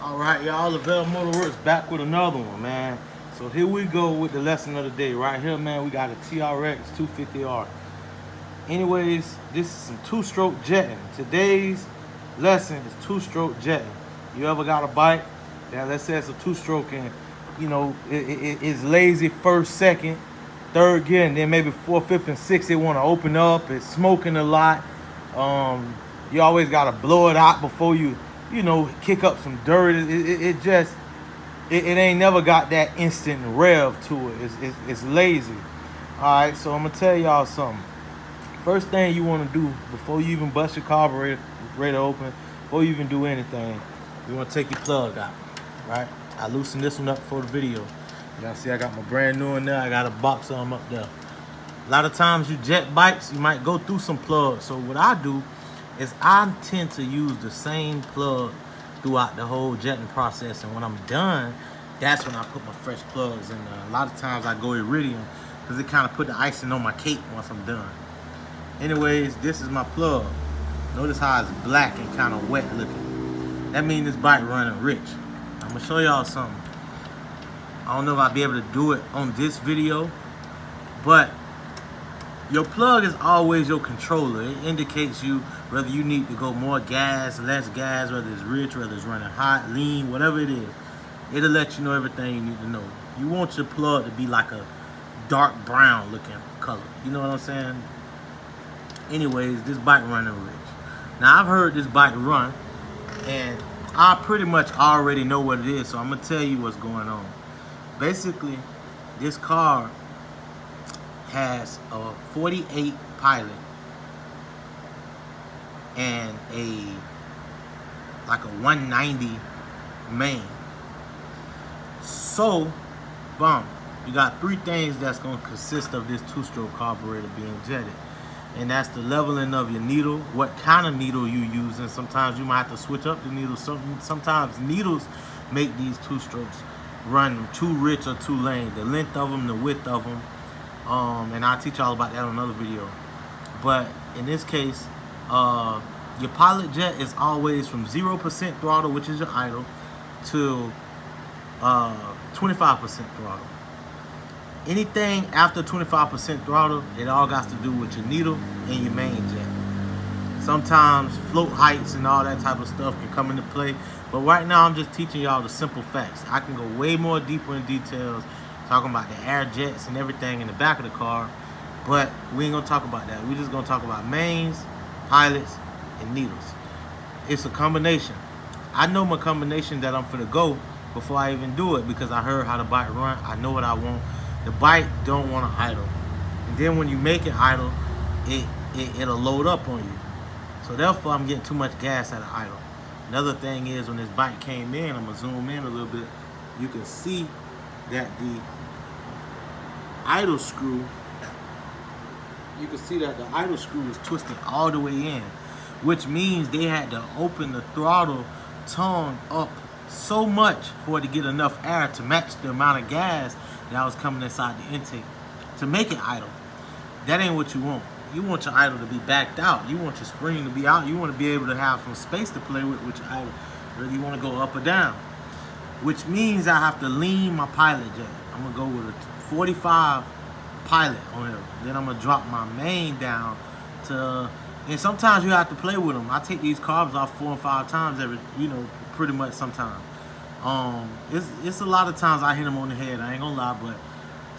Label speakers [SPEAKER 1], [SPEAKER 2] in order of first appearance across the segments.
[SPEAKER 1] All right, y'all, Lavelle Motor Works back with another one, man. So here we go with the lesson of the day. Right here, man, we got a TRX 250R. Anyways, this is some two-stroke jetting. Today's lesson is two-stroke jetting. You ever got a bike that, let's say it's a two-stroke, and it's lazy first, second, third gear, and then maybe fourth, fifth, and sixth it want to open up. It's smoking a lot. You always gotta blow it out before you kick up some dirt. It ain't never got that instant rev to it. It's lazy. All right, so I'm gonna tell y'all something. First thing you want to do before you even bust your carburetor open, before you even do anything, you want to take your plug out. Right? I loosened this one up for the video. Y'all see I got my brand new in there. I got a box of them up there. A lot of times you jet bikes, you might go through some plugs. So what I do is I tend to use the same plug throughout the whole jetting process. And when I'm done, that's when I put my fresh plugs in there. A lot of times I go iridium because it kind of put the icing on my cake once I'm done. Anyways, this is my plug. Notice how it's black and kind of wet looking. That means this bike running rich. I'm gonna show y'all something. I don't know if I'll be able to do it on this video, but your plug is always your controller. It indicates you whether you need to go more gas, less gas, whether it's rich, whether it's running hot, lean, whatever it is. It'll let you know everything you need to know. You want your plug to be like a dark brown looking color. You know what I'm saying? Anyways, this bike running rich. Now, I've heard this bike run, and I pretty much already know what it is, so I'm going to tell you what's going on. Basically, this car has a 48 Pilot and like a 190 main. So, boom, you got three things that's going to consist of this two-stroke carburetor being jetted. And that's the leveling of your needle, what kind of needle you using. Sometimes you might have to switch up the needle. Sometimes needles make these two strokes run too rich or too lean. The length of them, the width of them. And I'll teach y'all about that on another video. But in this case, your Pilot jet is always from 0% throttle, which is your idle, to 25% throttle. Anything after 25% throttle, it all got to do with your needle and your main jet. Sometimes float heights and all that type of stuff can come into play. But right now, I'm just teaching y'all the simple facts. I can go way more deeper in details, talking about the air jets and everything in the back of the car. But we ain't going to talk about that. We're just going to talk about mains, pilots, and needles. It's a combination. I know my combination that I'm finna go before I even do it because I heard how the bike run. I know what I want. The bike don't want to idle, and then when you make it idle, it'll load up on you. So therefore, I'm getting too much gas out of idle. Another thing is when this bike came in, I'm gonna zoom in a little bit. You can see that the idle screw. You can see that the idle screw is twisted all the way in, which means they had to open the throttle tongue up so much for it to get enough air to match the amount of gas that was coming inside the intake to make it idle. That ain't what you want. You want your idle to be backed out. You want your spring to be out. You want to be able to have some space to play with your idle. Whether you want to go up or down. Which means I have to lean my Pilot jet. I'm going to go with a 45 Pilot on here. Then I'm going to drop my main down to, and sometimes you have to play with them. I take these carbs off 4 and 5 times every, pretty much sometimes. It's a lot of times I hit them on the head, I ain't gonna lie, but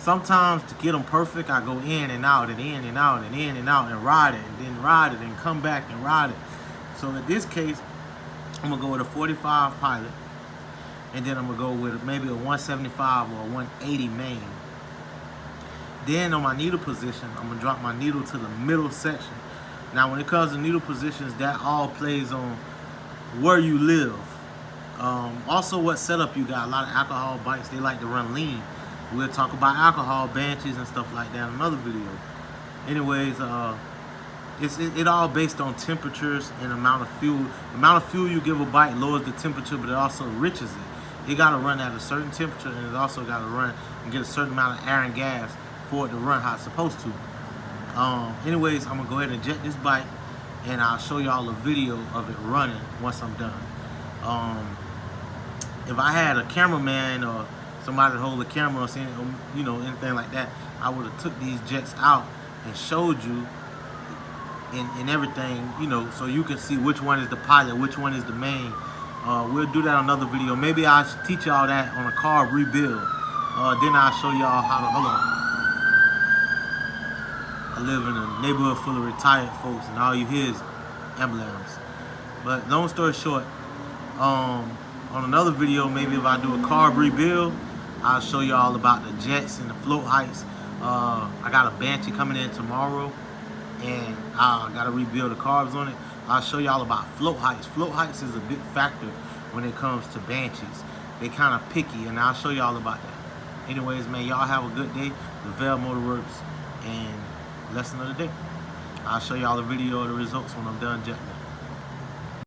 [SPEAKER 1] sometimes to get them perfect, I go in and out and in and out and in and out and ride it and then ride it and come back and ride it. So in this case, I'm gonna go with a 45 Pilot, and then I'm gonna go with maybe a 175 or a 180 main. Then on my needle position, I'm gonna drop my needle to the middle section. Now when it comes to needle positions, that all plays on where you live. Also what setup you got. A lot of alcohol bikes, they like to run lean. We'll talk about alcohol benches and stuff like that in another video. Anyways, it all based on temperatures and amount of fuel. The amount of fuel you give a bike lowers the temperature, but it also enriches it. It got to run at a certain temperature, and it also got to run and get a certain amount of air and gas for it to run how it's supposed to. Anyways, I'm gonna go ahead and jet this bike, and I'll show y'all a video of it running once I'm done. if I had a cameraman or somebody to hold the camera or anything like that, I would have took these jets out and showed you in everything, so you can see which one is the pilot, which one is the main. We'll do that on another video. Maybe I'll teach y'all that on a carb rebuild. Then I'll show y'all how to, hold on. I live in a neighborhood full of retired folks and all you hear is emblems. But long story short, on another video, maybe if I do a carb rebuild, I'll show you all about the jets and the float heights. I got a Banshee coming in tomorrow, and I got to rebuild the carbs on it. I'll show you all about float heights. Float heights is a big factor when it comes to Banshees. They kind of picky, and I'll show you all about that. Anyways, man, y'all have a good day. The Veil Motorworks and lesson of the day. I'll show y'all the video of the results when I'm done jetting.